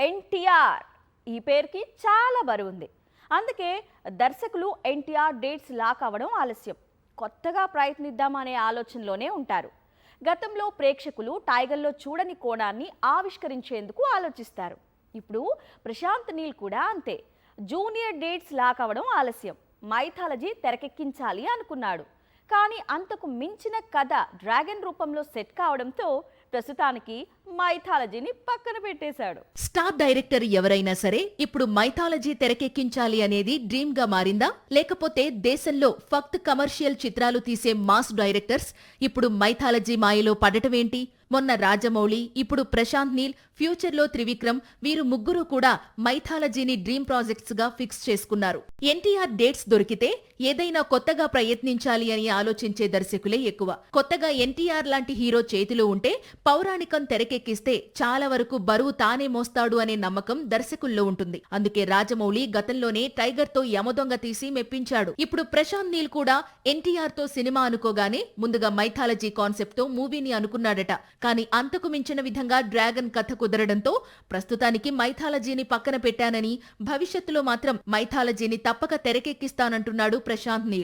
ఎన్టీఆర్ ఈ పేరుకి చాలా బరువుంది. అందుకే దర్శకులు ఎన్టీఆర్ డేట్స్ లాక్ అవ్వడం ఆలస్యం. కొత్తగా ప్రయత్నిద్దామనే ఆలోచనలోనే ఉంటారు. గతంలో ప్రేక్షకులు టైగర్లో చూడని కోణాన్ని ఆవిష్కరించేందుకు ఆలోచిస్తారు. ఇప్పుడు ప్రశాంత్ నీల్ కూడా అంతే. జూనియర్ డేట్స్ లాక్ అవ్వడం ఆలస్యం. మైథాలజీ తెరకెక్కించాలి అనుకున్నాడు. కానీ అంతకు మించిన కథ డ్రాగన్ రూపంలో సెట్ కావడంతో ప్రస్తుతానికి మైథాలజీని పక్కన పెట్టేశాడు. స్టార్ డైరెక్టర్ ఎవరైనా సరే ఇప్పుడు మైథాలజీ తెరకెక్కించాలి అనేది డ్రీమ్ గా మారిందా, లేకపోతే దేశంలో ఫక్త్ కమర్షియల్ చిత్రాలు తీసే మాస్ డైరెక్టర్స్ ఇప్పుడు మైథాలజీ మాయలో పడటమేంటి? మొన్న రాజమౌళి, ఇప్పుడు ప్రశాంత్ నీల్, ఫ్యూచర్ లో త్రివిక్రమ్, వీరు ముగ్గురు కూడా మైథాలజీని డ్రీమ్ ప్రాజెక్ట్స్ గా ఫిక్స్ చేసుకున్నారు. ఎన్టీఆర్ డేట్స్ దొరికితే ఏదైనా కొత్తగా ప్రయత్నించాలి అని ఆలోచించే దర్శకులే ఎక్కువ. కొత్తగా ఎన్టీఆర్ లాంటి హీరో చేతిలో ఉంటే పౌరాణికం తెరకెక్కిస్తే చాలా వరకు బరువు తానే మోస్తాడు అనే నమ్మకం దర్శకుల్లో ఉంటుంది. అందుకే రాజమౌళి గతంలోనే టైగర్ తో యమదొంగ తీసి మెప్పించాడు. ఇప్పుడు ప్రశాంత్ నీల్ కూడా ఎన్టీఆర్ తో సినిమా అనుకోగానే ముందుగా మైథాలజీ కాన్సెప్ట్ తో మూవీని అనుకున్నాడట. కానీ అంతకు మించిన విధంగా డ్రాగన్ కథ కుదరడంతో ప్రస్తుతానికి మైథాలజీని పక్కన పెట్టానని, భవిష్యత్తులో మాత్రం మైథాలజీని తప్పక తెరకెక్కిస్తానంటున్నాడు ప్రశాంత్ నీల్.